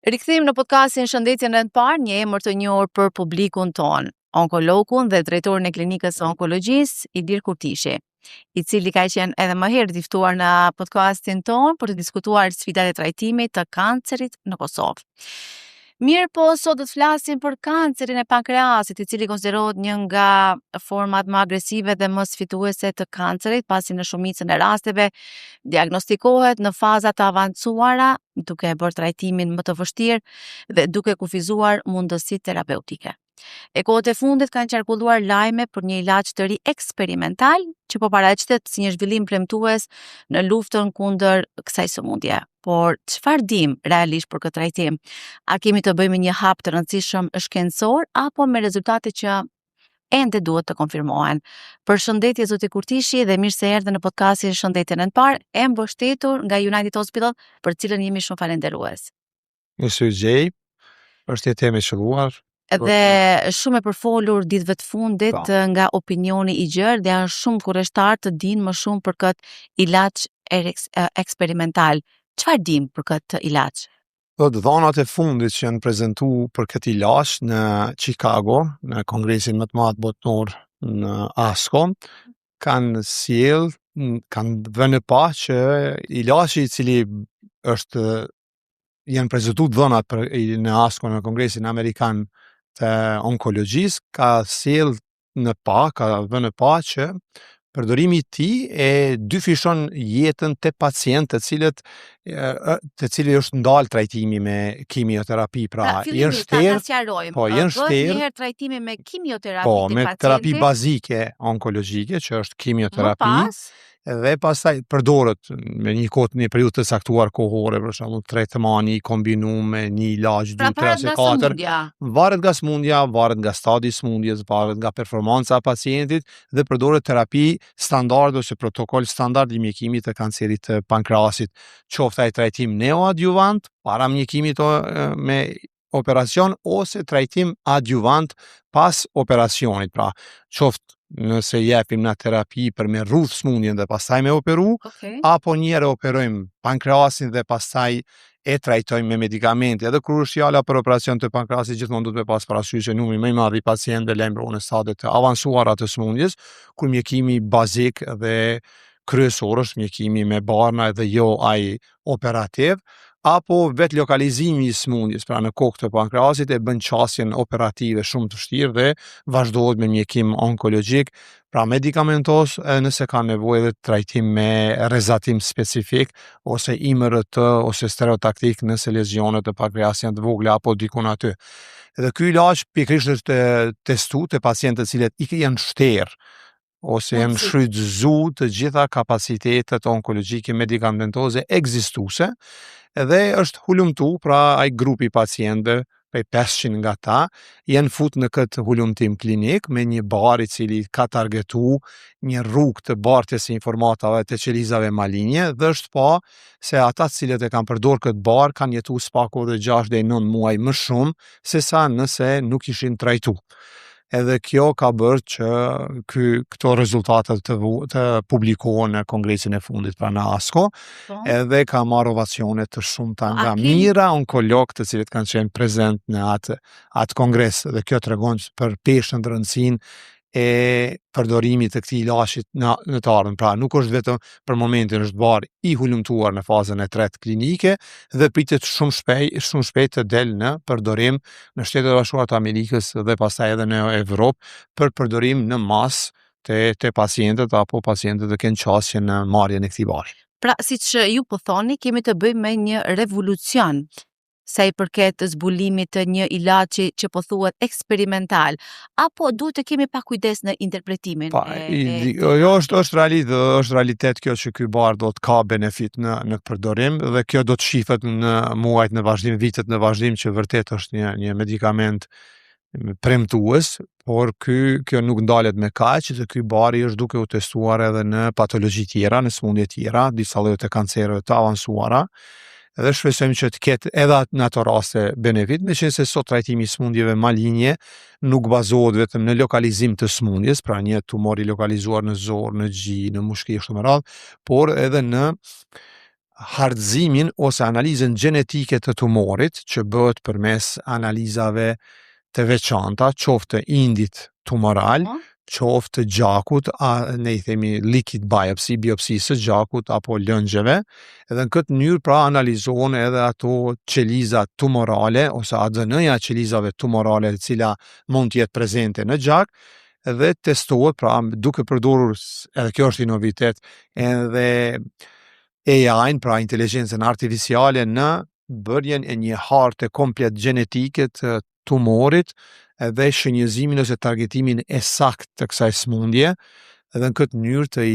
Rikthehemi në podcastin Shëndetjen e parë, një emër të njohur për publikun ton, onkologun dhe drejtorin e klinikës së onkologjisë, Ilir Kurtishi, i cili ka qenë edhe më herët i ftuar në podcastin ton për të diskutuar sfidat e trajtimit të kancerit në Kosovë. Mirë po, sot do të flasim për kancerin e pankreasit, i cili konsiderohet një nga format më agresive dhe më sfiduese të kancerit, pasi në shumicën e rasteve diagnostikohet në faza të avancuara, duke e bërë trajtimin më të vështirë dhe duke kufizuar mundësitë terapeutike. E kohët e fundit kanë qarkulluar lajme për një ilaç të ri eksperimental që po paraqitet si një zhvillim premtues në luftën kundër kësaj sëmundje. Por çfarë dim realisht për këtë trajtim? A kemi të bëjmë një hap të rëndësishëm shkencor apo me rezultate që ende duhet të konfirmohen? Përshëndetje zoti Kurtishi dhe mirë se erdhe në podcastin Shëndetjen e parë, e mbështetur nga United Hospital, për cilën jemi shumë falënderues. Mësë gjej, është jetë e me shëruar. Dhe shumë e përfolur ditëve të fundit nga opinioni i gjerë dhe janë shumë kurreshtar të dinë më shumë për këtë ilaç eksperimental. Çfarë dim për këtë ilaç? Dhënat e fundit që janë prezentu për këtë ilaç në Chicago, në kongresin më të madh botëror në ASCO, kanë vënë pa që ilaçi i cili janë prezentu dhënat në ASCO, në kongresin amerikan të onkologjisë, ka vënë pa që përdorimi i tij e dyfishon jetën të pacientë të cilëve është ndalë trajtimi me kimioterapi. Pra janë shterë, një herë trajtimi me kimioterapi të pacientit. Me terapi bazike onkologjike, që është kimioterapi. Dhe pastaj përdoret me një periudhë të saktuar kohore, për shembull tretmani i kombinuar me një ilaç 2, 3, 4. Varet nga sëmundja, varet nga stadi i sëmundjes, varet nga performanca e pacientit dhe përdoret terapi standard ose protokoll standard i mjekimit të kancerit të pankreasit, qoftë ai trajtim neoadjuvant para mjekimit me operacion ose trajtim adjuvant pas operacionit, pra qoftë nëse jepim në terapi për me rrudh sëmundjen dhe pastaj me operu, apo njëherë operojmë pankreasin dhe pastaj e trajtojmë me medikamente. Edhe kur është fjala për operacion të pankreasit, gjithmonë duhet me pas parasysh që numri më i madh i pacientëve lajmërohen në stade të avancuara të sëmundjes, kur mjekimi bazik dhe kryesor është mjekimi me barna dhe jo ai operativ, apo vetë lokalizimi i sëmundjes, pra në kokë të pankreasit e bën qasjen operative shumë të vështirë dhe vazhdohet me mjekim onkologjik, pra medikamentos, nëse ka nevojë dhe trajtim me rrezatim specifik ose IMRT ose stereotaktik nëse lezionet e pankreasit janë të vogla apo dikun aty. Edhe ky ilaç pikërisht është testuar te pacientët të cilët janë shterë ose janë shfrytzu të gjitha kapacitetet onkologjike medikamentoze ekzistuese, edhe është hulumtu, pra ai grupi pacientëve, prej 500 nga ta, janë fut në këtë hulumtim klinik me një bar i cili ka targetu një rrugë të bartjes së informatave të qelizave malinje, dhe është pa se ata të cilët e kanë përdorur këtë bar kanë jetuar spaku dhe 6 deri 9 muaj më shumë sesa nëse nuk ishin trajtuar. Edhe kjo ka bërë që këto rezultate të publikohen në kongresin e fundit pra në ASCO, edhe ka marrë ovacione të shumta nga mira onkolog të cilët kanë qenë prezent në atë kongres, dhe kjo tregon për peshën të rëndësinë e përdorimit të këtij ilaçi në të ardhmen. Pra nuk është vetëm për momentin, është bar i hulumtuar në fazën e 3 klinike dhe pritet shumë shpejt të del në përdorim në Shtetet e Bashkuara të Amerikës dhe pastaj edhe në Evropë për përdorim në masë te pacientët apo pacientët që kanë qasje në marrjen e këtij bari. Pra siç ju po thoni, kemi të bëjmë me një revolucion sa i përket zbulimit të një ilaçi që po thuhet eksperimental, apo duhet të kemi pak kujdes në interpretimin? Jo, është realitet kjo që ky bar do të ka benefit në përdorim, dhe kjo do të shifet në muajt në vazhdim, vitet në vazhdim, që vërtet është një medikament premtues, por kjo nuk ndalet me kaq, që ky bari është duke u testuar edhe në patologji tjera, në sëmundje tjera, disa lloje të kancereve të avancuara. Edhe shpresojmë që të ketë edhe në ato raste benefit, meqense sot trajtimi i sëmundjeve malinje nuk bazohet vetëm në lokalizim të sëmundjes, pra një tumor i lokalizuar në zorë, në gjë, në mushki kështu me radhë, por edhe në hartëzimin ose analizën gjenetike të tumorit që bëhet përmes analizave të veçanta, qoftë të indit tumoral, qoftë të gjakut, ne i themi liquid biopsy, biopsi së gjakut apo lëngjeve, edhe në këtë mënyrë pra analizohen edhe ato qeliza tumorale ose ADN-ja qelizave tumorale e cila mund të jetë prezente në gjak, edhe testohet pra duke përdorur, edhe kjo është i novitet, edhe AI-n, pra inteligjencën artificiale në bërjen e një harte komplet gjenetike të tumorit edhe shënjëzimin ose targetimin e sakt të kësaj smundje, edhe në këtë mënyrë të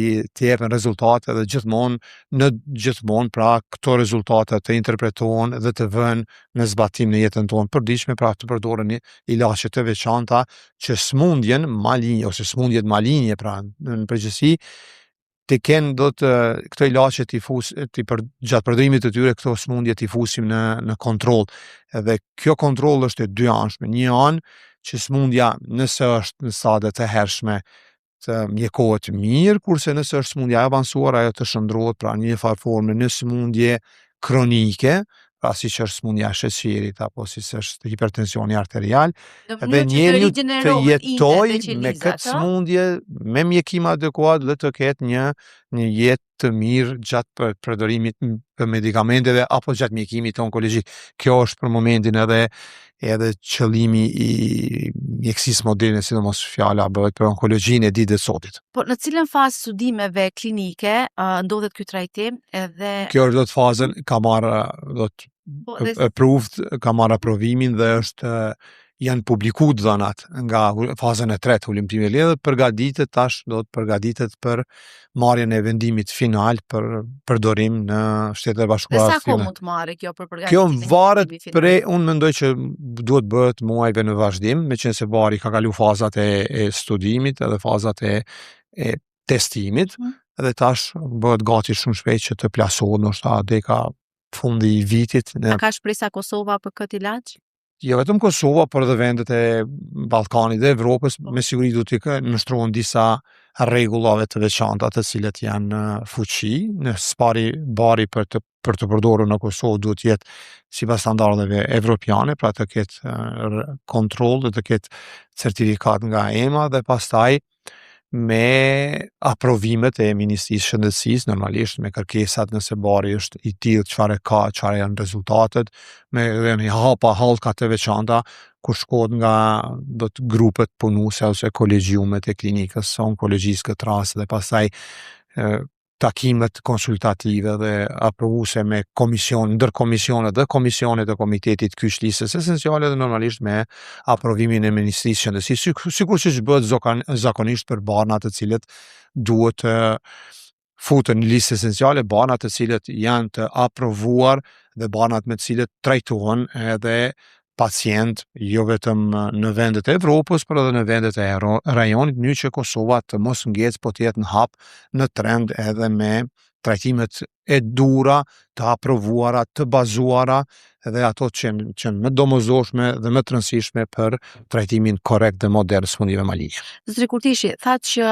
jepen rezultate edhe gjithmonë pra këto rezultate të interpretohen dhe të vënë në zbatim në jetën tonë përditshme, pra të përdoren ilaçe të veçanta që smundjen malinje ose smundjet malinje pra në përgjithësi të kenë këto ilaçe gjatë përdorimit të tyre këto smundje t'i fusim në kontroll. Edhe kjo kontroll është e dyanshme. Një anë që smundja nëse është në stade të hershme të mjekohet mirë, kurse nëse është smundja e avancuar ajo të shndrohet pra në një farë forme në smundje kronike, pra siç është smundja e sheqerit apo siç është hipertensioni arterial, edhe njeriu të jetojë me këtë smundje me mjekim adekuat dhe të ketë një jetë të mirë gjatë përdorimit të medikamenteve apo gjatë mjekimit onkologjik. Kjo është për momentin edhe qëllimi i mjekësisë moderne, sidomos fjala bëhet për onkologjinë e ditës së sotit. Po në cilën fazë studimeve klinike ndodhet ky trajtim edhe kjo është fazën ka marrë approved, ka marrë aprovimin dhe janë publiku dhënat nga fazën e tretë hulimtimi dhe përgatitet tash do të përgatitet për marrjen e vendimit final për përdorim në Shtetet e Bashkuara. Sa kohë mund të marrë kjo për përgatitjen? Kjo varet prej, unë mendoj që duhet bëhet muajve në vazhdim, meqense vari ka kalu fazat e studimit edhe fazat e testimit, edhe tash bëhet gati shumë shpejt që të plasohet ndoshta deka fundi i vitit. A ka shpresa Kosova për këtë ilaç? Jo vetëm Kosova, por edhe vendet e Ballkanit dhe Evropës, me siguri do t'i nështrohen disa rregullave të veçanta të cilat janë në fuqi, në bari për të përdorur në Kosovë duhet të jetë sipas standardeve evropiane, pra të ketë kontroll dhe të ketë certifikat nga EMA dhe pastaj me aprovimet e Ministrisë së Shëndetësisë, normalisht me kërkesat nëse bari është i tillë çfarë janë rezultatet, me një hallka të veçanta ku shkohet nga grupet punuese ose kolegjiumet e klinikës së onkologjisë këtë rast dhe pastaj takimet konsultative dhe aprovuese me ndërkomisionet dhe komisionet e Komitetit Kyçlistës Esenciale dhe normalisht me aprovimin e Ministrisë së Shëndetësisë, sikur që bëhet zakonisht për barna të cilët duhet të futen në listë esenciale, barna të cilët janë të aprovuar dhe barnat me të cilët trajtohen edhe pacient jo vetëm në vendet e Evropës, por edhe në vendet e rajonit, në që Kosova të mos ngecë, po të jetë në hap në trend edhe me trajtimet e dhura, të aprovuara, të bazuara, edhe ato që më domosdoshme dhe më të rëndësishme për trajtimin korrekt dhe modern smundjeve malinje. Zotri Kurtishi, thatë që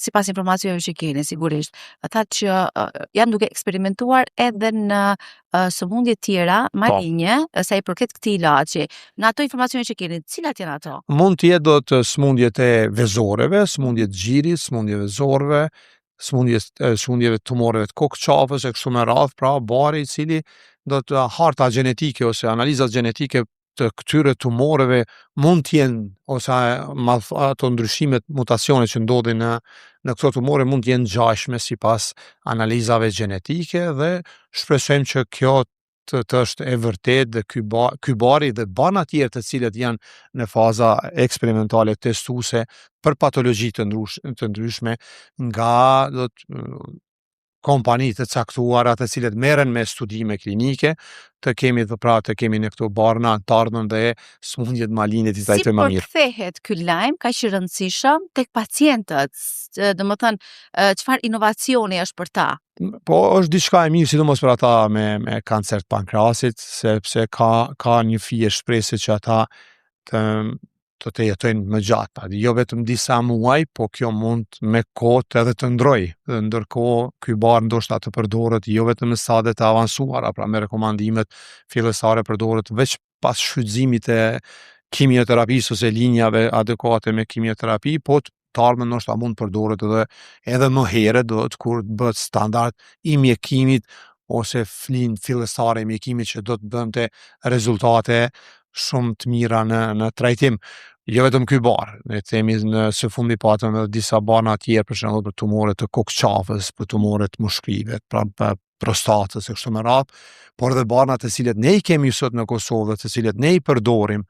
sipas informacioneve që keni sigurisht, thatë që janë duke eksperimentuar edhe në sëmundje tjera malinje, sa i përket këtij ilaçi. Në ato informacione që keni, cilat janë ato? Mund të jetë të smundjet e vezoreve, smundjet gjirit, smundje vezoreve, smundjeve tumoreve të kokëqafës e kështu me radhë, pra bari i cili do të harta gjenetike ose analizat gjenetike të këtyre tumoreve mund të jenë ose ato ndryshimet, mutacionet që ndodhin në këto tumore mund të jenë ngjashme sipas analizave gjenetike dhe shpresojmë që kjo të është e vërtet dhe ky bari dhe barna tjerë të cilët janë në faza eksperimentale testuese për patologji të ndryshme nga kompani të caktuara të cilët merren me studime klinike, të kemi në këto barna të ardhmen dhe smundjet maline të trajtojmë më mirë. Si përkthehet ky lajm kaq i rëndësishëm tek pacientët? Domethënë çfarë inovacioni është për ta? Po është diçka e mirë sidomos për ata me kancer të pankrasit, sepse ka një fije shpresë që ata të të jetojnë më gjatë. Jo vetëm disa muaj, po kjo mund me kohë edhe të ndrojë. Dhe ndërkohë ky bar ndoshta të përdoret jo vetëm në stadie të avancuara, pra me rekomandimet fillestare përdoret veç pas shfrytëzimit të kimioterapisë ose linjave adekuate me kimioterapi, po të ardhmen ndoshta mund përdoret edhe më herët, do të kur bëhet standard i mjekimit ose fillestare i mjekimit që do të bënte rezultate shumë të mira në trajtim. Jo vetëm ky bar, ne themi në së fundi patëm edhe disa barna tjerë, për shembull për tumore të kokqafës, për tumore të mushkrive, pra për prostatës e kështu me radhë, por edhe barna të cilët ne i kemi sot në Kosovë, të cilët ne i përdorim,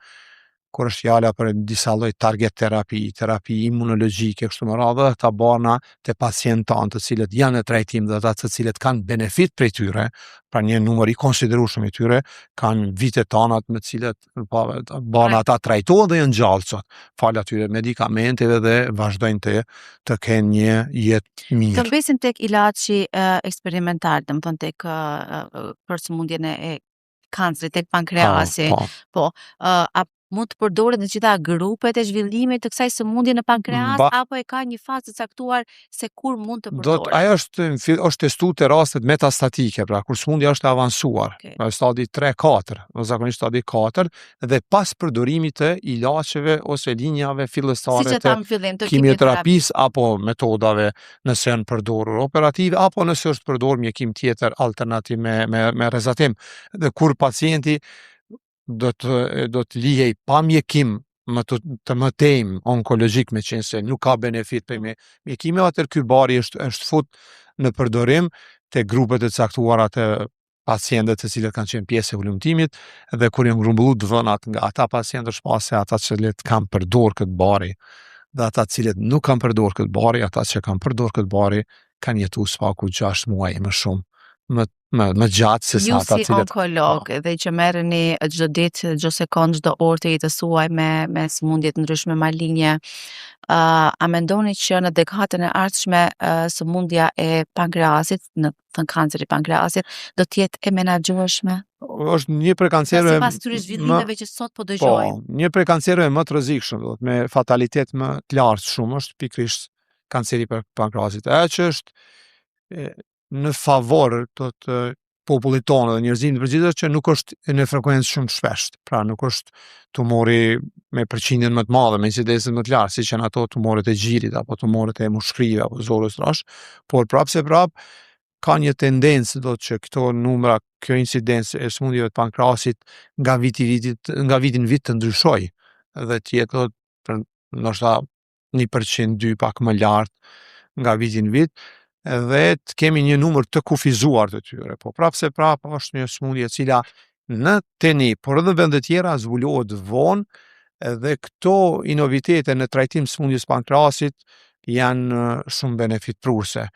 kur është fjala për disa lloj target terapi imunologjike kështu me radhë, ata barna të pacientë tanë të cilët janë në trajtim dhe ata të cilët kanë benefit prej tyre, pra një numër i konsiderueshëm i tyre kanë vite tana me të cilët barna ata trajtohen dhe janë gjallë sot, falë atyre medikamenteve dhe vazhdojnë të kenë një jetë mirë. Të mbesim tek ilaçi eksperimental, domethënë tek për sëmundjen e kancerit tek pankreasi. Po, a mund të përdoret në gjitha grupet e zhvillimit të kësaj sëmundje në pankreas, apo e ka një fazë të caktuar se kur mund të përdoret? Ajo është testuar te rastet metastatike, pra kur sëmundja është e avancuar, në stadi 3-4, zakonisht stadi 4, dhe pas përdorimit të ilaçeve ose linjave fillestare të kimioterapisë apo metodave nëse janë përdorur operative apo nëse është përdorur mjekim tjetër alternativ me rezatim. Dhe kur pacienti do të lihej pa mjekim të mëtejmë onkologjik, me qenë se nuk ka benefit për mjekime, atër ky bari është fut në përdorim të grupet e caktuara të pacientët të cilët kanë qenë pjesë e volumtimit, dhe kur janë grumbullu dhënat nga ata pacientë shpase ata që kanë përdor këtë bari, dhe ata cilët nuk kanë përdor këtë bari, ata që kanë përdor këtë bari kanë jetu spaku 6 muaj më shumë, më gjatë se sa ata cilët... Ju si onkolog dhe që merreni çdo ditë, çdo sekond, çdo orë të jetës suaj me sëmundje të ndryshme maligne, a mendoni që në dekadën e ardhshme sëmundja e pankreasit, në kanceri i pankreasit, do të jetë e menaxhueshme? Është një prej kancereve sipas këtyre zhvillimeve që sot po dëgjojmë. Po, një prej kancereve më të rrezikshëm, me fatalitet më të lartë shumë është pikërisht kanceri i pankreasit. Ajo që është në favor të popullit tonë dhe njerëzimit përgjithësisht që nuk është në frekuencë shumë shpesh. Pra nuk është tumori me përqindjen më të madhe, me incidencën më të lartë, siç janë ato tumoret e gjirit apo tumoret e mushkrive apo zorës trash, por prapse ka një tendencë do që këto numra, kjo incidencë e sëmundjeve të pankreasit nga vitin vit të ndryshojë dhe të jetë ndoshta 1%, 2 pak më lartë nga vitin vit, dhe të kemi një numër të kufizuar të tyre. Po prapse është një sëmundje e cila në teni, por edhe vende tjera zbulohet vonë dhe këto inovitete në trajtim sëmundjes pankreasit janë shumë benefitpruese.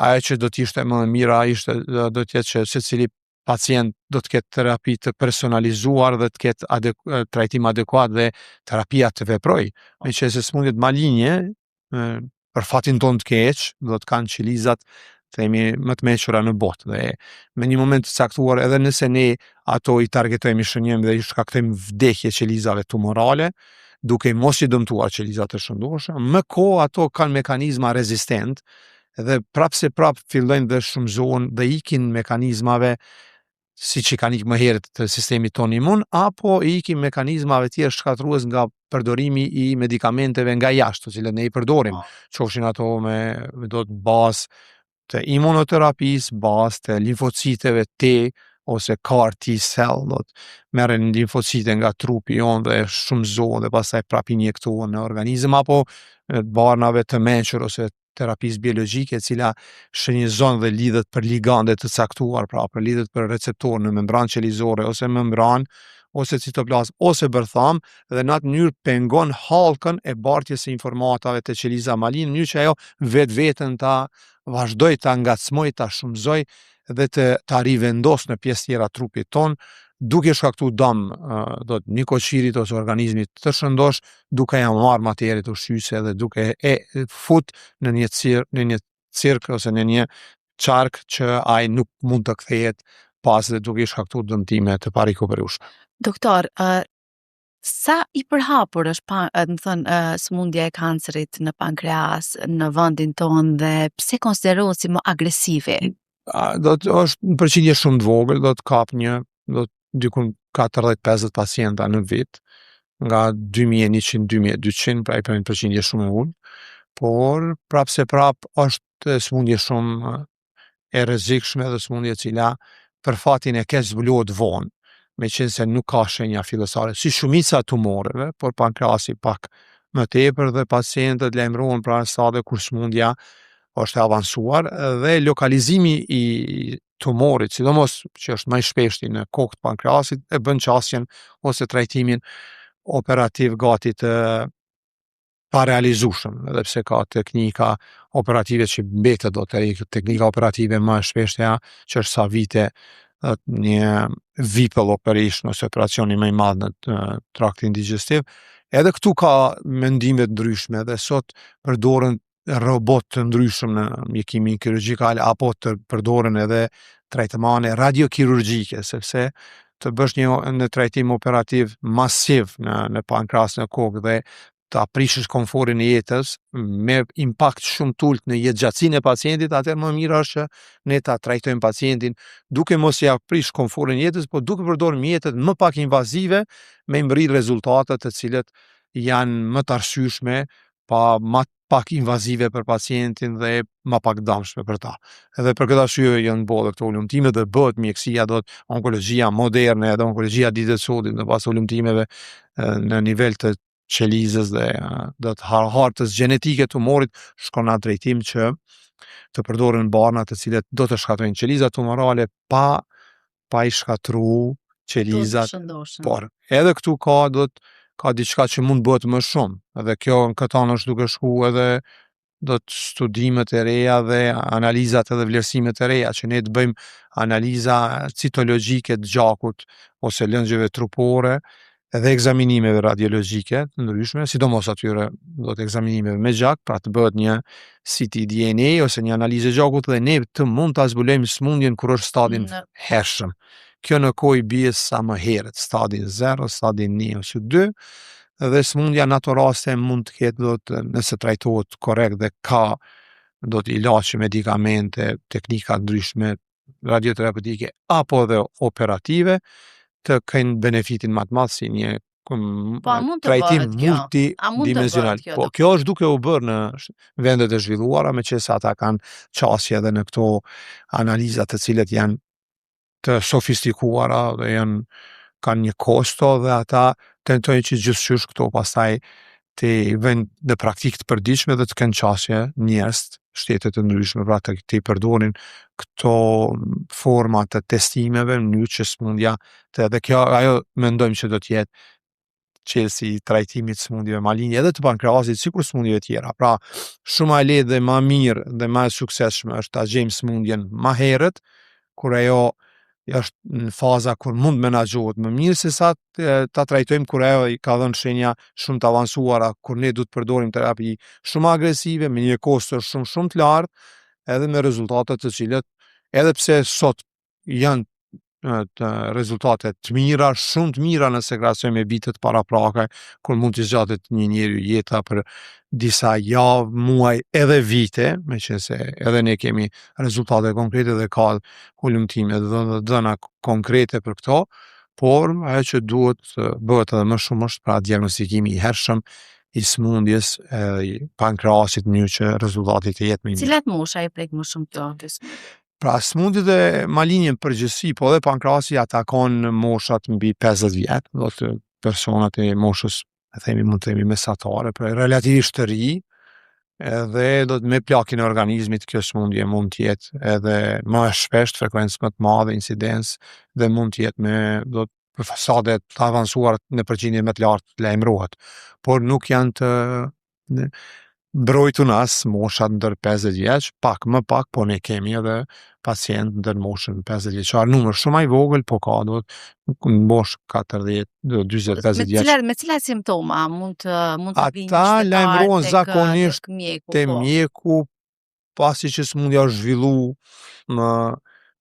Ajo që do të ishte më e mira do të jetë që secili pacient do të ketë terapi të personalizuar dhe të ketë trajtim adekuat dhe terapia të veprojë. Meqense sëmundjet maligne për fatin tonë të keq, do të kanë qelizat themi më të mençura në botë dhe me një moment të caktuar edhe nëse ne ato i targetojmë, i shënjojmë dhe i shkaktojmë vdekje qelizave tumorale, duke mos i dëmtuar qelizat e shëndoshme, më kohë ato kanë mekanizma rezistent dhe prapse fillojnë dhe shumëzohen dhe ikin mekanizmave siç i kanë ikë më herët të sistemit tonë imun, apo i ikin mekanizmave tjerë shkatërrues nga përdorimi i medikamenteve nga jashtë, të cilët ne i përdorim, qofshin ato me bazë të imunoterapisë, bazë të limfociteve T ose CAR T cell, merren limfocite nga trupi jonë dhe shumëzohen dhe pastaj prapë injektohen në organizëm, apo barnave të mençur ose terapisë biologjike, e cila shënjëzon dhe lidhet për ligande të caktuar, pra për lidhet për receptor në membranë qelizore ose membranë ose citoplazm ose bërtham, dhe në atë mënyrë pengon hallkën e bartjes së informatave të qeliza maligne, në mënyrë që ajo vetveten ta vazhdoj ta ngacmoj, ta shumëzoj dhe ta rivendos në pjesë tjera trupit ton, duke shkaktuar dëm nikoqirit ose organizmit të shëndosh, duke ja marrë materit ushqyese dhe duke e fut në një cirk ose në një qark që ai nuk mund të kthehet pas dhe duke shkaktuar dëmtime të parikuperueshme. Doktor, Sa i përhapur është sëmundja e kancerit në pankreas në vendin tonë dhe pse konsiderohet si më agresive? Është në përqindje shumë të vogël, do të kap dikun 40-50 pacienta në vit, nga 2100-2200, pra i për një përqindje shumë e ullë, por prap se prap është sëmundje shumë e rrezikshme dhe sëmundje cila për fatin e keq zbulohet vonë, me qenë se nuk ka shenja fillestare, si shumica tumoreve, por pankrasi pak më tepër dhe pacientët lajmërohen pra në stade kur sëmundja është e avancuar dhe lokalizimi i tumorit, sidomos që është më i shpeshti në kokë të pankrasit, e bën qasjen ose trajtimin operativ gati të parealizueshëm, edhe pse ka teknika operative që mbetet do të teknika operative më e shpeshtja që është sa vite një VIPL operation ose operacioni më i madh në traktin digestiv. Edhe këtu ka mendime të ndryshme dhe sot përdoren robot të ndryshëm në mjekimin kirurgjikal apo të përdoren edhe trajtimane radiokirurgjike, sepse të bësh një trajtim operativ masiv në pankras në kokë dhe ta prishësh komforin e jetës me impakt shumë t'ullt në jetëgjatësinë e pacientit, atëherë më mirë është që ne ta trajtojmë pacientin duke mos ia prish komforin e jetës, por duke përdorur mjetet më pak invazive me mbërrit rezultate të cilët janë më të arsyeshme, pa më pak invazive për pacientin dhe më pak dëmshme për ta. Edhe për këtë arsye janë bërë këto ulëmtime dhe bëhet mjekësia onkologjia moderne edhe onkologjia ditët e sotme në pas ulëmtimeve në nivel të qelizës dhe do të hartës gjenetike të tumorit shkon në drejtim që të përdoren barna të cilet do të shkatojnë qelizat tumorale pa i shkatru qelizat. Por edhe këtu ka diçka që mund bëhet më shumë, edhe kjo në këtë anë është duke shku edhe do të studimet e reja dhe analizat edhe vlerësimet e reja, që ne të bëjmë analiza citologjike të gjakut ose lëngjeve trupore edhe ekzaminimeve radiologjike të ndryshme, sidomos atyre do të ekzaminimeve me gjak, pra të bëhet një ctDNA ose një analizë e gjakut dhe ne të mund ta zbulojmë sëmundjen kur është stadin hershëm. Kjo në kohë bie sa më herët, stadin 0, stadin 1 ose 2, dhe sëmundja në ato raste mund të ketë nëse trajtohet korrekt dhe ka ilaçe, medikamente, teknika ndryshme radioterapeutike apo dhe operative të kenë benefitin më të madh si një trajtim multidimensional. Po kjo është duke u bërë në vendet e zhvilluara, meqense ata kanë qasje edhe në këto analiza të cilet janë të sofistikuara dhe kanë një kosto dhe ata tentojnë që gjithçysh këto pastaj të vënë në praktikë të përditshme dhe të kenë qasje njerëz shtetet të ndryshme, pra të i përdorin këto forma të testimeve në mënyrë që sëmundja dhe kjo ajo mendojmë që do të jetë çelësi i trajtimit të sëmundjeve maligne edhe të pankrasit sikur sëmundjeve tjera. Pra shumë e lehtë dhe më mirë dhe më e suksesshme është ta gjejmë sëmundjen më herët kur ajo është në faza kur mund menaxhohet më mirë se sa ta trajtojmë kur ajo i ka dhënë shenja shumë të avancuara, kur ne duhet të përdorim terapi shumë agresive me një kosto shumë të lartë, edhe me rezultate të cilat edhe pse sot janë rezultate të mira, shumë të mira nëse krahasojmë me vitet paraprake, kur mund të zgjatet një njeri jeta për disa javë, muaj edhe vite, meqense edhe ne kemi rezultate konkrete dhe ka ulëmtime dhe dhëna konkrete për këto, por ajo që duhet bëhet edhe më shumë është pra diagnostikimi i hershëm i sëmundjes i pankrasit në mënyrë që rezultati të jetë më i mirë. Cilat mosha i prek më shumë kjo? Pra sëmundjet e maligne në përgjithësi, po edhe pankrasi atakon moshat mbi 50 vjet, do të personat e moshës, mund të themi mesatare, pra relativisht të ri, edhe do të me plakin e organizmit kjo sëmundje mund të jetë edhe më e shpesht, frekuencë më të madhe, incidencë, dhe mund të jetë për fasade të avancuar në përqindje më të lartë lajmërohet, por nuk janë të mbrojtur as moshat ndër 50 vjeç, më pak, po ne kemi edhe pacient ndër moshën 50 vjeçar, numër shumë i vogël, po ka në moshë 40, 40-50 vjeç. Me cilat simptoma mund të vinë ata lajmërohen zakonisht te mjeku, pasi që sëmundja është zhvillu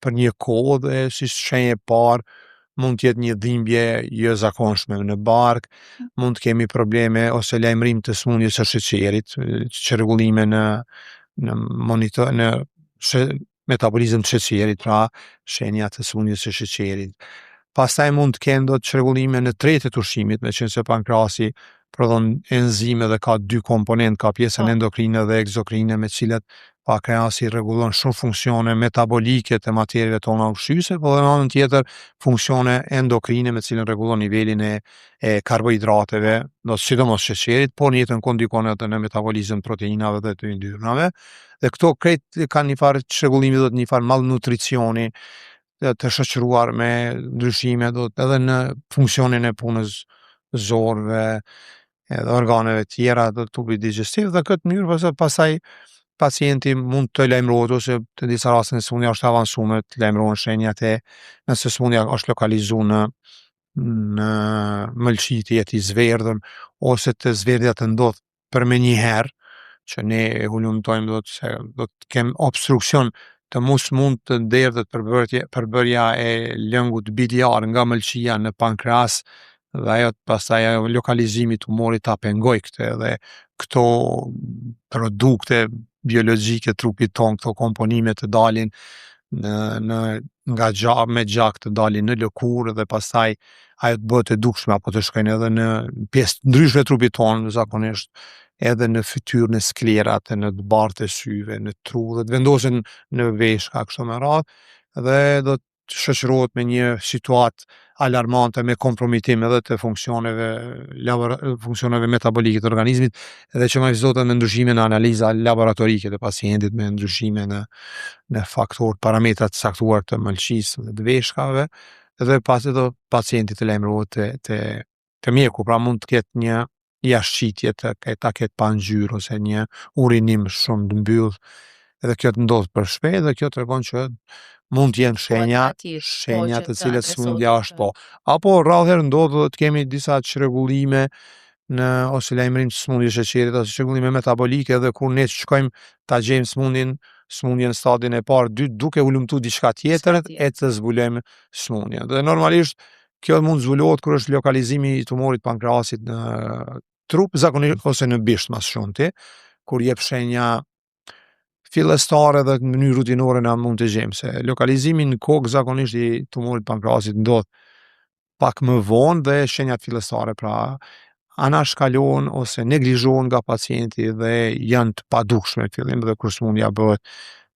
për një kohë dhe si shenjë e parë mund të jetë një dhimbje jo zakonshme në bark, mund të kemi probleme ose lajmërim të smundjes së sheqerit, çrregullime në monitor në metabolizëm të sheqerit, pra shenja të smundjes së sheqerit. Pastaj mund të kenë dot çrregullime në tretet e ushqimit, meqense pankrasi prodhon enzime dhe ka dy komponent, ka pjesën endokrine dhe egzokrine, me cilat pankrasi rregullon shumë funksione metabolike të materieve tona ushqyese, po dhe në anën tjetër funksione endokrine me cilën rregullon nivelin e karbohidrateve, sidomos sheqerit, por në jetën ndikon edhe në metabolizëm proteinave dhe të yndyrnave. Dhe këto krejt kanë një farë çrregullimi, do të një farë malnutricioni të shoqëruar me ndryshime edhe në funksionin e punës zorëve edhe organeve tjera të tubit digestiv, dhe këtë mënyrë pastaj pacienti mund të lajmërohet ose të disa raste në smundja është avansuar të lajmërohen shenjat nëse smundja është lokalizuar në mëlçi të jetë i zverdhur ose të zverdhja të ndodh për më një herë, që ne e hulumtojmë do të kem obstruksion të mos mund të nderdhet përbërja e lëngut biliar nga mëlçia në pankreas, dhe ajo pastaj lokalizimi i tumorit ta pengoj këtë, dhe këto produkte biologjike trupit ton, këto komponime të dalin me gjak të dalin në lëkurë, dhe pastaj ajo të bëhet e dukshme apo të shkojnë edhe në pjesë të ndryshme të trupit ton, zakonisht edhe në fytyrë, në sklerat, në të bartë e syve, në tru, dhe të vendosen në veshka, kështu me radhë, dhe do të shoqërohet me një situatë alarmante me kompromitim edhe të funksioneve metabolike të organizmit, edhe që manifestohet me ndryshime në analiza laboratorike të pacientit, me ndryshime në faktorë, parametrat të caktuar të mëlçisë dhe të veshkave, dhe pas edhe pacienti të lajmërohet te mjeku, pra mund të ketë një jashtëqitje ta ketë pa ngjyrë ose një urinim shumë të mbyllur, edhe kjo të ndodh për shpejt, dhe kjo tregon që mund të jenë shenja të cilët smundja është po. Apo rrallëherë ndodh të kemi disa çrregullime ose lajmërim të smundjes së sheqerit ose çrregullime metabolike, dhe kur ne shkojmë ta gjejmë smundjen në stadin e parë, dytë, duke hulumtuar diçka tjetër, e të zbulojmë smundjen. Dhe normalisht kjo mund zbulohet kur është lokalizimi i tumorit pankreasit në trup, zakonisht ose në bisht mas shumti, kur jep shenja fillestare dhe në mënyrë rutinore na mund të gjejmë, se lokalizimi në kokë zakonisht i tumorit pankreasit ndodh pak më vonë dhe shenjat fillestare pra anashkalohen ose neglizhohen nga pacienti dhe janë të padukshme në fillim, dhe kur smundja bëhet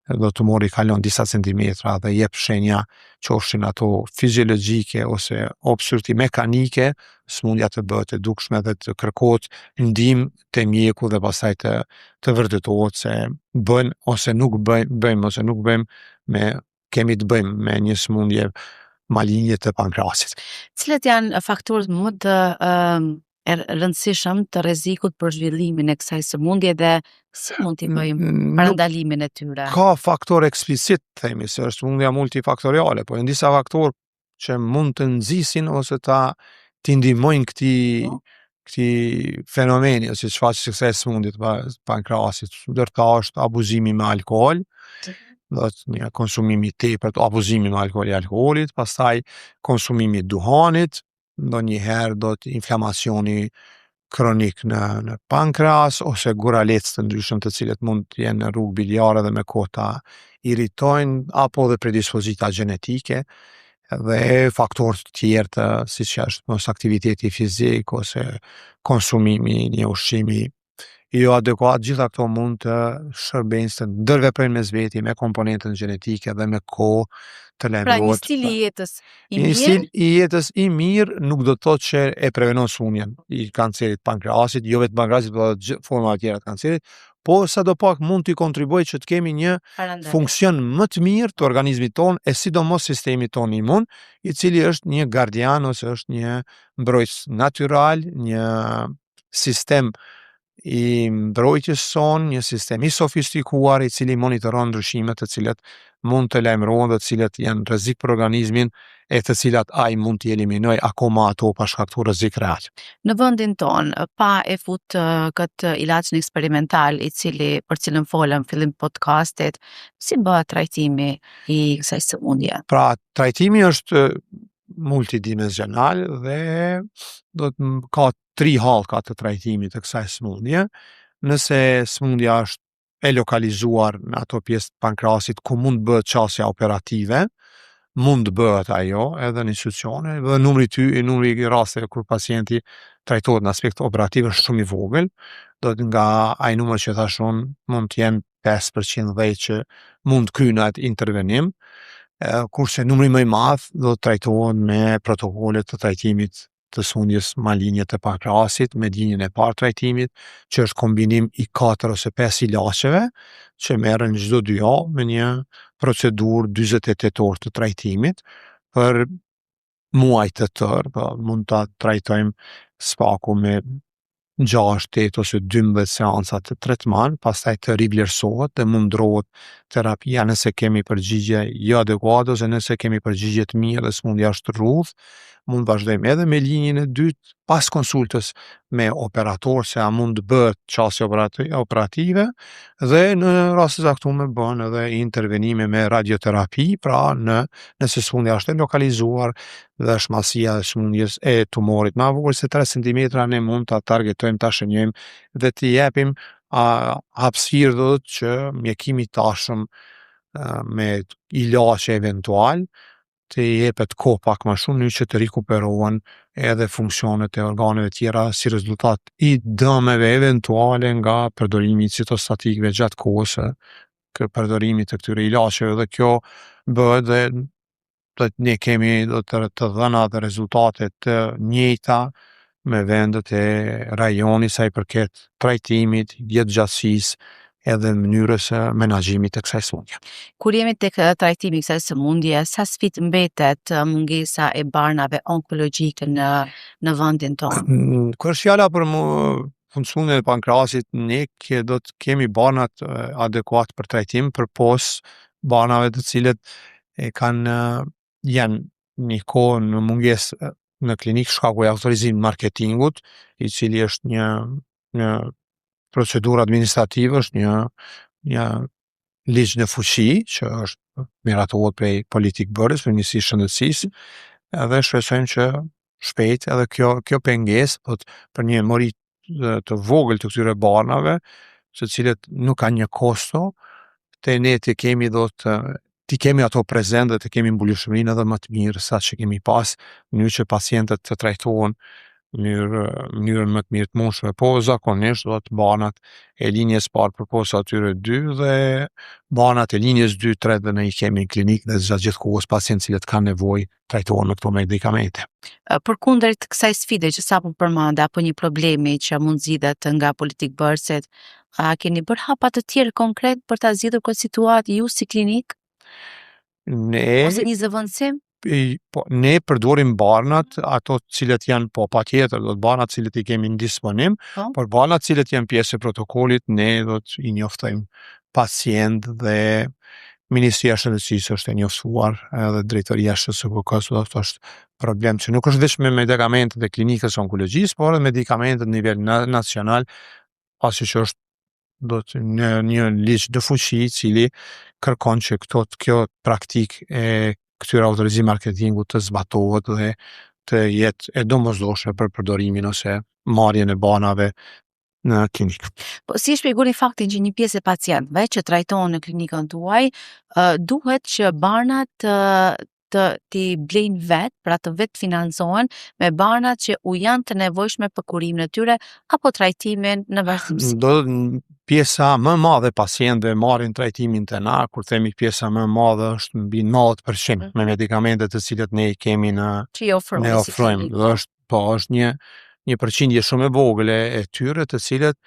do tumori kalon disa centimetra dhe jep shenja qofshin ato fiziologjike ose obstrukti mekanike, smundja të bëhet e dukshme dhe të kërkohet ndihmë te mjeku, dhe pastaj të vërtetohet se bën ose nuk bëjmë kemi të bëjmë me një smundje maligne të pankreasit. Cilat janë faktorët më të rëndësishëm të rrezikut për zhvillimin e kësaj sëmundje dhe si mund t'i bëjmë parandalimin e tyre? Ka faktor eksplicit, themi, se është sëmundja multifaktoriale, po janë disa faktorë që mund të nxisin ose t'i ndihmojnë këtij fenomeni ose shfaqjes së kësaj sëmundje të pankreasit. Ndërta është abuzimi me alkool, do të thotë konsumimi i tepërt, abuzimi me alkoolit, pastaj konsumimi i duhanit, ndonjëherë do të inflamacioni kronik në pankreas ose guralec të ndryshëm të cilët mund të jenë në rrugë biliare dhe me kohë ta irritojnë, apo dhe predispozita gjenetike, dhe faktorë të tjerë siç është mos aktiviteti fizik ose konsumimi i një ushqimi jo adekuat, gjitha këto mund të shërbejnë të ndërveprojnë mes veti me komponentën gjenetike dhe me kohë të lajmërohet. Pra një stil i jetës i mirë? Një stil i jetës i mirë nuk do të thotë që e prevenon smundjen i kancerit pankreasit, jo vetëm pankreasit, por edhe forma tjera të kancerit, po sadopak mund t'i kontribuojë që të kemi një funksion më të mirë të organizmit ton, e sidomos sistemit ton imun, i cili është një gardian ose është një mbrojtës natyral, një sistem i mbrojtjes son, një sistem i sofistikuar i cili monitoron ndryshimet të cilat mund të lajmërohen dhe të cilat janë rrezik për organizmin, e të cilat ai mund t'i eliminojë akoma ato pa shkaktuar rrezik real. Në vendin ton, pa e fut këtë ilaçin eksperimental për cilën folëm fillim podcastit, si bëhet trajtimi i kësaj sëmundje? Pra, trajtimi është multidimensional dhe ka 3 hallka të trajtimit të kësaj sëmundje. Nëse sëmundja është e lokalizuar në ato pjesë të pankrasit ku mund bëhet qasja operative, mund bëhet ajo edhe në institucione, dhe numri i rasteve kur pacienti trajtohet në aspekt operativ është shumë i vogël, do të nga ai numër që thash unë mund të jenë 5% dhe që mund kryhet intervenim, kurse numri më i madh do të trajtohen me protokole të trajtimit të sëmundjes malinje të pankrasit, me linjën e parë trajtimit, që është kombinim i 4 ose 5 ilaçeve që merren çdo 2 javë me një procedurë 48 orë të trajtimit për muaj të tërë, mund ta trajtojmë spaku me 6, 8 ose 12 seanca të tretman, pastaj të rivlerësohet dhe mund ndrohet terapia nëse kemi përgjigje jo adekuate ose nëse kemi përgjigje të mirë dhe sëmundja është rrudh, mund vazhdojmë edhe me linjën e dytë pas konsultës me operator se a mund bëhet qasje operative dhe në raste të caktuara bën edhe intervenime me radioterapi, pra nëse sëmundja është e lokalizuar dhe është masia e sëmundjes e tumorit më e vogël se 3 cm, ne mund ta targetojmë, ta shënjojmë dhe t'i japim hapësirë do të që mjekimi i tashëm me ilaçe eventual të jepet kohë pak më shumë në që të rikuperohen edhe funksionet e organeve tjera si rezultat i dëmeve eventuale nga përdorimi i citostatikëve gjatë kohës së përdorimit të këtyre ilaçeve, dhe kjo bëhet dhe ne kemi të dhëna dhe rezultate të njëjta me vendet e rajonit sa i përket trajtimit, jetëgjatësisë edhe mënyrës së menaxhimit të kësaj sëmundje. Kur jemi tek trajtimi i kësaj sëmundje, sa sfidë mbetet mungesa e barnave onkologjike në vendin tonë? Kur është fjala për sëmundjen e pankrasit, ne do të kemi barnat adekuat për trajtim përpos barnave të cilët janë një kohë në mungesë në klinikë shkaku i autorizimit marketingut, i cili është një procedurë administrative, është një ligj në fuqi që është miratohet prej politikë bërës, për Ministrisë së Shëndetësisë, edhe shpresojmë që shpejt edhe kjo pengesë për një mori të vogël të këtyre barnave, të cilët nuk kanë një kosto, te ne të kemi ti kemi ato prezent dhe të kemi mbuleshmërinë edhe më të mirë sa që kemi pas, në mënyrë që pacientët të trajtohen mënyrën më të mirë të mundshme, po zakonisht do të banat e linjes parë përpos atyre 2 dhe banat e linjes 2, 3 dhe ne i kemi në klinikë dhe gjatë gjithë kohës pacientë cilët kanë nevojë trajtohen me këto medikamente. Përkundër kësaj sfide që sapo përmande apo një problemi që mund zgjidhet nga politikbërësit, a keni bërë hapa të tjerë konkret për ta zgjidhur këtë situatë ju si klinikë? Ose një zëvendësim? Ne përdorim barnat, ato cilët janë patjetër, do të barnat cilët i kemi në disponim, por barnat cilët janë pjesë e protokollit, ne do të i njoftojmë pacient dhe Ministria e Shëndetësisë është e njoftuar edhe drejtoria e SHSKK-s, do të është problem që nuk është vetëm me medikamentet e klinikës onkologjisë, por edhe medikamentet në nivel nacional, pasi që është do të një ligj në fuqi i cili kërkon që kjo praktikë e këtyre autorizim marketingut të zbatohet dhe të jetë e domosdoshme për përdorimin ose marrjen e banave në klinikë. Po si shpjegoni faktin që një pjesë e pacientëve që trajtohen në klinikën tuaj duhet që barnat t'i blejnë vetë, pra të vetë financohen me barnat që u janë të nevojshme për kurimin e tyre apo trajtimin në vazhdimsi? Pjesa më e madhe e pacientëve marrin trajtimin te na, kur themi pjesa më e madhe është mbi 90% me medikamentet të cilët ne i kemi që i ofrojmë. Është një përqindje shumë e vogël e tyre të cilët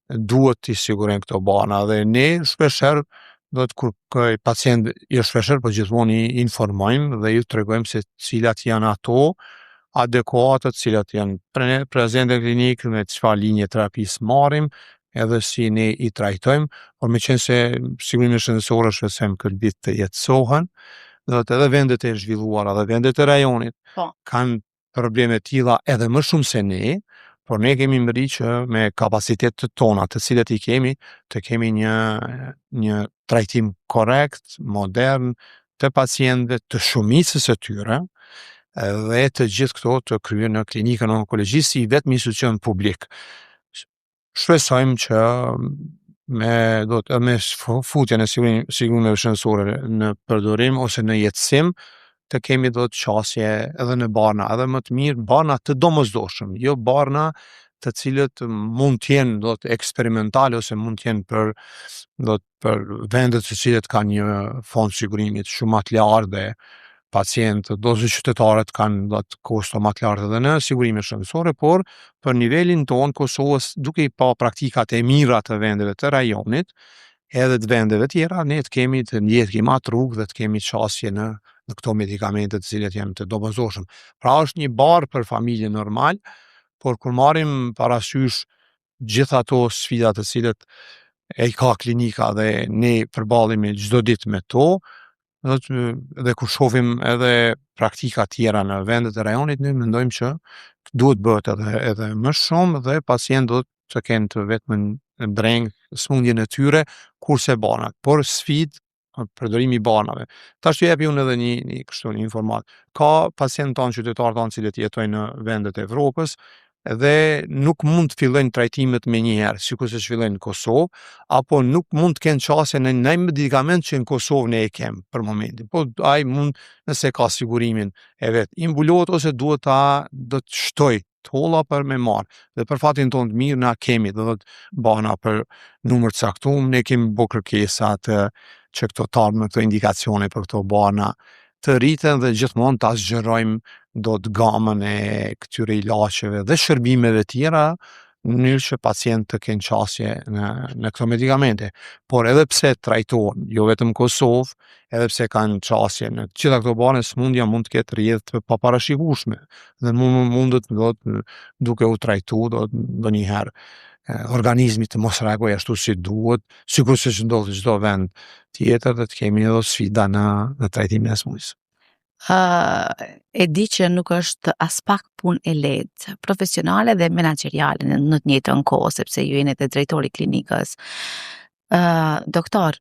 duhet t'i sigurojnë këto barna dhe ne shpeshherë do të kur pacient jo shpeshherë, po gjithmonë i informojmë dhe ju tregojmë se cilat janë ato adekuate, cilat janë prezente në klinikë, me çfarë linje terapisë marrim, edhe si ne i trajtojmë, por meqense se sigurinë shëndetësore shpresojmë këtë ditë të jetësohen, do të edhe vendet e zhvilluara dhe vendet e rajonit kanë probleme të tilla edhe më shumë se ne, por ne kemi mbërri që me kapacitet të tona, të cilat i kemi, të kemi një trajtim korrekt, modern të pacientëve, të shumicës së tyre, dhe të gjithë këto të kryen në klinikën onkologjisë si vetëm institucion publik. Shpresojmë që me futjen e sigurimeve shëndetësore në përdorim ose në jetësim të kemi qasje edhe në barna, edhe më të mirë barna të domosdoshëm, jo barna të cilët mund të jenë eksperimentale ose mund të jenë për vendet të cilët kanë një fond sigurimit shumë më të lartë dhe pacientët ose qytetarët kanë kosto më të lartë edhe në sigurimet shëndetësore, por për nivelin tonë Kosovës, duke i pa praktikat e mira të vendeve të rajonit, edhe të vendeve tjera, ne të kemi të atë rrugë dhe të kemi qasje në këto medikamente të cilat janë të domosdoshëm. Pra është një barë për familje normal, por kur marrim parasysh gjitha ato sfidat të cilat e ka klinika dhe ne përballemi çdo ditë me to, dhe kur shohim edhe praktika tjera në vendet e rajonit, ne mendojmë që duhet bëhet edhe më shumë dhe pacientët të kenë të vetëm drejt smundjen e tyre kurse banat, por sfidë përdorimi i banave. Tash ju jap unë edhe një kështu një informat. Ka pacientë tanë qytetarë tanë cilët jetojnë në vendet e Evropës dhe nuk mund të fillojnë trajtimet me njëherë, sikur se fillojnë në Kosovë, apo nuk mund të kenë qasje në një medikament që në Kosovë ne e kemë për momentin. Po ai mund, nëse ka sigurimin e vet, imbulohet ose do të shtoj tolla për me marë. Dhe për fatin tonë të mirë, na kemi bana për numër të caktuar, ne kemi bërë kërkesa që këto talë me këto indikacione për këto bana të rriten dhe gjithmonë ta zgjerojmë gamën e këtyre ilaqeve dhe shërbimeve tjera në mënyrë që pacientë të kenë qasje në këto medikamente. Por edhe pse trajtohen, jo vetëm Kosovë, edhe pse kanë qasje në gjitha këto bane, smundja mund të ketë rrjedhë të paparashikueshme dhe mundet duke u trajtu ndonjëherë organizmi të mos reagojë ashtu si duhet, sikur se që ndodh çdo vend tjetër dhe të kemi edhe sfida në trajtimin e smundjes. E di që nuk është as pak punë e lehtë, profesionale dhe menaxheriale në të njëjtën kohë, sepse ju jeni edhe drejtori i klinikës. Doktor,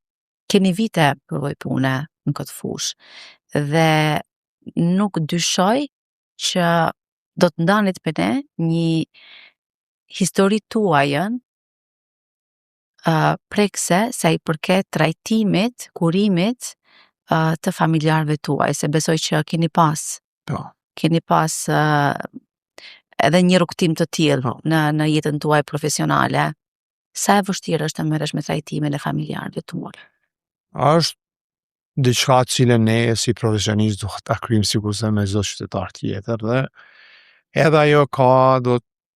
keni vite përvoj pune në këtë fushë dhe nuk dyshoj që do të ndanit për ne një histori tuajën prekse sa i përket trajtimit, kurimit të familjarëve tuaj, se besoj që keni pas edhe një rrugtim të tillë në jetën tuaj profesionale. Sa e vështirë është të merresh me trajtimin e familjarëve tuaj? Është diçka cilën ne si profesionist duhet ta kryejmë sikurse me çdo qytetar tjetër dhe edhe ajo ka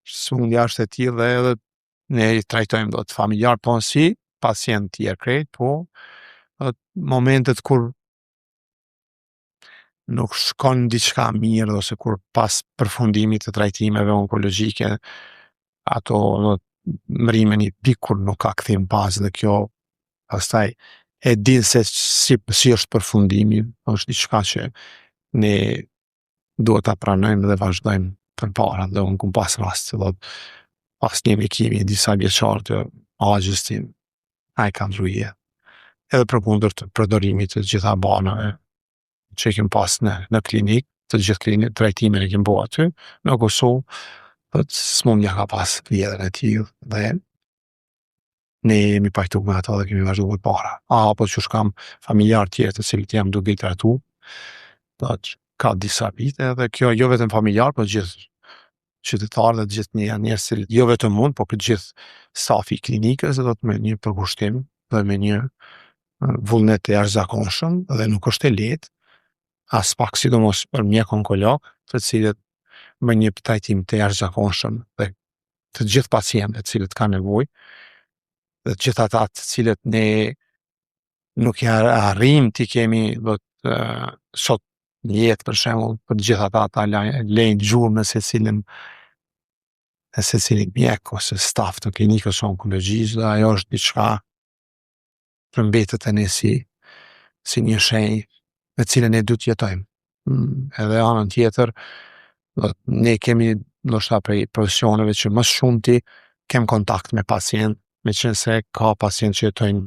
smundja është e tillë dhe edhe ne i trajtojmë familjar tonë si pacient tjerë krejt, po momentet kur nuk shkon diçka mirë ose kur pas përfundimit të trajtimeve onkologjike ato mrimen një pikë kur nuk ka kthim pas dhe kjo pastaj e din se si është përfundimi, është diçka që ne duhet ta pranojmë dhe vazhdojmë përpara dhe unë kum pas rast pas një vjekimi disa vjeçar të agjës tim ai kam rruje edhe përkundër të përdorimit të gjitha banave që i kem pas në klinik, të gjithë klinik, trajtimin e kem bo aty, në Kosovë, smundja ka pas vjedhën e tillë dhe ne jemi pajtu me ato dhe kemi vazhdu për para. Apo që kam familjar tjerë të cilët jam duke i trajtu, ka disa vite dhe kjo jo vetëm familjar, po gjithë qytetarë dhe gjithë njerëz që jo vetëm unë, po këtë gjithë stafi i klinikës dhe me një përkushtim dhe me një vullnet të jashtëzakonshëm dhe nuk është e lehtë, as pak sidomos për mjek onkolog, të cilët me një trajtim të jashtëzakonshëm dhe të gjithë pacientët të cilët kanë nevojë dhe të gjithë ata të cilët ne nuk ja arrijmë ti kemi sot në jetë për shembull për të gjithë ata lejnë gjurmë në secilin mjek ose staf të klinikës onkologjisë dhe ajo është diçka përmbetet e ne si një shenjë me cilën ne du të jetojmë. Edhe anën tjetër, ne kemi ndoshta prej profesioneve që më shumti kem kontakt me pacient, me qenë se ka pacient që jetojnë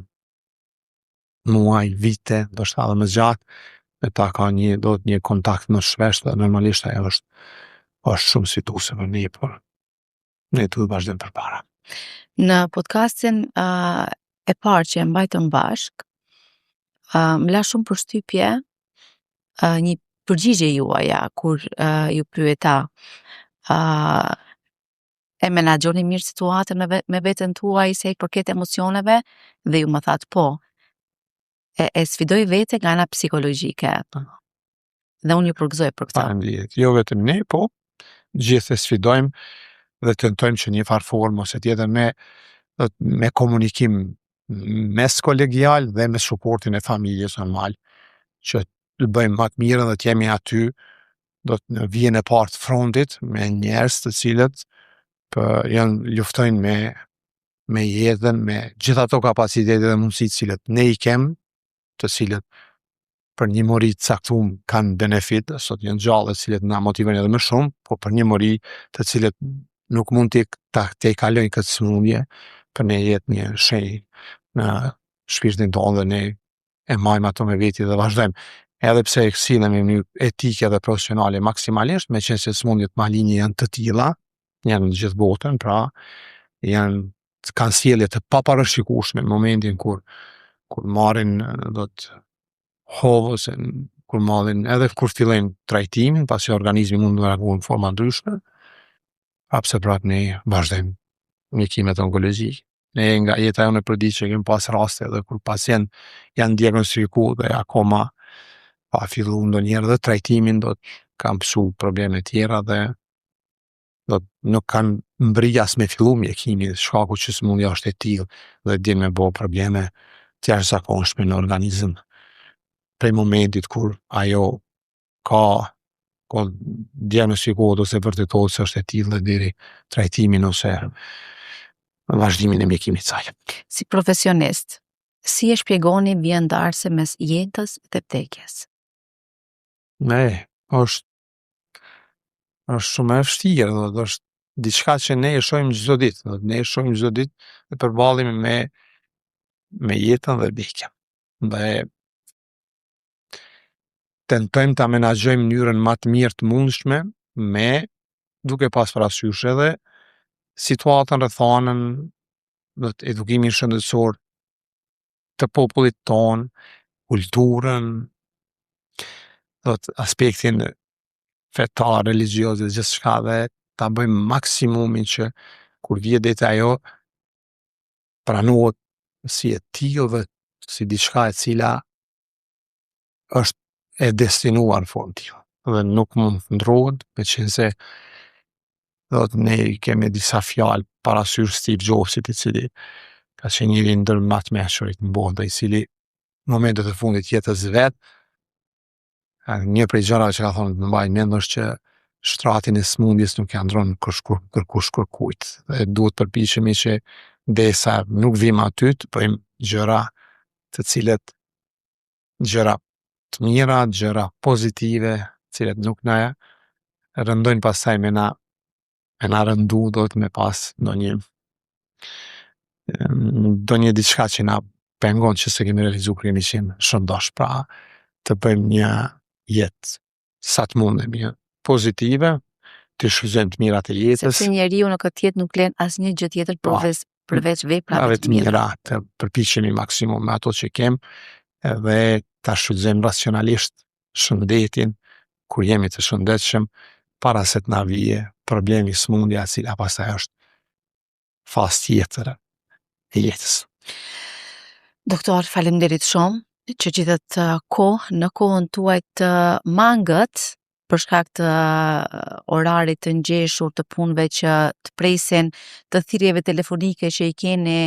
muaj, vite, ndoshta edhe më gjatë, me ta ka një kontakt më shpesh dhe normalisht ajo është shumë sfiduese për ne, por ne duhet vazhdojmë përpara. Në podcastin e parë që e mbajtëm bashk, më la shumë përshtypje një përgjigje juaja kur ju pyeta e menaxhoni mirë situatën me veten tuaj se i përket emocioneve dhe ju më thatë po. E sfidoj vete nga ana psikologjike. Dhe unë ju përgëzoj për këtë. Faleminderit. Jo vetëm ne, po gjithë e sfidojmë dhe tentojmë që një farë formë ose tjetër me komunikim mes kolegial dhe me suportin e familjes normal, që të bëjmë më të mirën dhe të jemi aty, do të vijën e partë frontit me njerëz të cilët janë luftojnë me jetën, me gjithë ato kapacitete dhe mundësitë të cilët ne i kemë, të cilët për një mori të caktuar kanë benefit, sot janë gjallë të cilët na motivojnë edhe më shumë, po për një mori të cilët nuk mund të i kalojnë këtë sëmundje, për ne jetë një shenjë në shpirtin tonë dhe ne e majmë ato me veti dhe vazhdojmë. Edhe pse e silemi në mënyrë etike dhe profesionale maksimalisht, me qenë se sëmundjet maligni janë të tilla, janë në gjithë botën, pra kanë sjellje të paparashikueshme në momentin kur marrin do të hovës, kur marrin edhe kur fillojnë trajtimin, pasi organizmi mund të reagojë në forma ndryshme, pse prapë ne vazhdojmë mjekimet onkologjike. Ne nga jeta jonë e përditshme që kemi pas raste edhe kur pacient janë diagnostikuar dhe akoma pa filluar ndonjëherë dhe trajtimin, do të kanë pësu probleme tjera dhe do të nuk kanë mbrija as me fillu mjekimi, shkaku që sëmundja është e tillë dhe din me bo probleme të jashtëzakonshme në organizëm prej momentit kur ajo ka diagnostikohet ose vërtetohet se është e tillë dhe deri trajtimin ose vazhdimin e mjekimit të saj. Si profesionist, si e shpjegoni vjendarse mes jetës dhe vdekjes? Është shumë e vështirë, dhe është diçka që ne e shohim çdo ditë, ne e shohim çdo ditë dhe përballemi me jetën dhe vdekjen. Dhe tentojmë ta menaxhojmë në mënyrën më të mirë të mundshme duke pas parasysh edhe situatën rrethanën, do të edukimin shëndetësor të popullit ton, kulturën, do të aspektin fetar, religios dhe gjithçka dhe ta bëjmë maksimumin që kur vije dita ajo pranohet si e tillë dhe si diçka e cila është e destinuar në formë tillë dhe nuk mund të ndrohet, me qenë se do të ne kemi disa fjalë parasysh Steve Jobsit, i cili ka qenë njëri ndër më të mençurit në botë, i cili në momentet e fundit jetës vet, një prej gjërave që ka thonë të mbaj mend është që shtratin e sëmundjes nuk ja ndron kërkush kërkujt. Dhe duhet përpiqemi që derisa nuk vim aty të bëjmë gjëra të cilët gjëra të mira, gjëra pozitive, të cilat nuk na rëndojnë pastaj me na rëndu, do të me pas ndonjë diçka që na pengon që se kemi realizuar kur jemi qenë shëndosh. Pra të bëjmë një jetë sa të mundemi pozitive, të shfrytëzojmë të mirat e jetës. Sepse njeriu në këtë jetë nuk len asnjë gjë tjetër përveç veprave të mira. Të përpiqemi maksimum me ato që kem dhe ta shfrytëzojmë racionalisht shëndetin kur jemi të shëndetshëm para se të na vije problemi, sëmundja, e cila pastaj është fazë tjetër e jetës. Doktor, faleminderit shumë që gjetët kohë në kohën tuaj të mangët për shkak të orarit të ngjeshur të punëve që të presin, të thirrjeve telefonike që i keni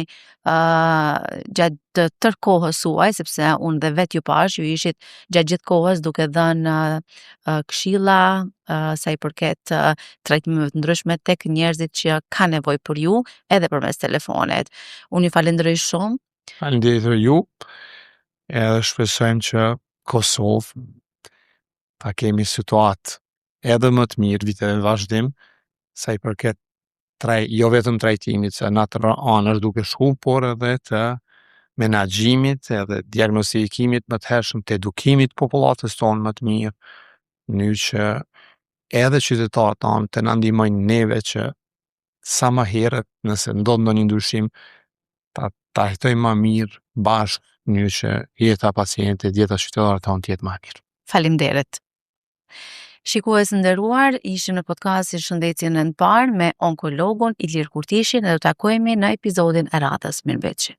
gjatë tërë kohës suaj, sepse unë dhe vetë ju pash, ju ishit gjatë gjithë kohës duke dhënë këshilla sa i përket trajtimeve të ndryshme tek njerëzit që kanë nevojë për ju, edhe përmes telefonit. Unë ju falenderoj shumë. Faleminderit ju, edhe shpresojmë që Kosovë ta kemi situatë edhe më të mirë viteve vazhdim, sa i përket jo vetëm trajtimit, se në atë anë është duke shku, por edhe të menaxhimit edhe diagnostikimit më të hershëm të edukimit të popullatës tonë më të mirë, në mënyrë që edhe qytetarët tanë të na ndihmojnë neve që sa më herët nëse ndodh ndonjë ndryshim ta hetojmë më mirë bashkë, në mënyrë që jeta e pacientit, jeta e qytetarëve tanë të jetë më e mirë. Faleminderit. Shikues nderuar, ishim në podcastin Shëndetjen e parë me onkologun Ilir Kurtishin dhe do takojmë në episodin e radhës. Mirëmbëjtje.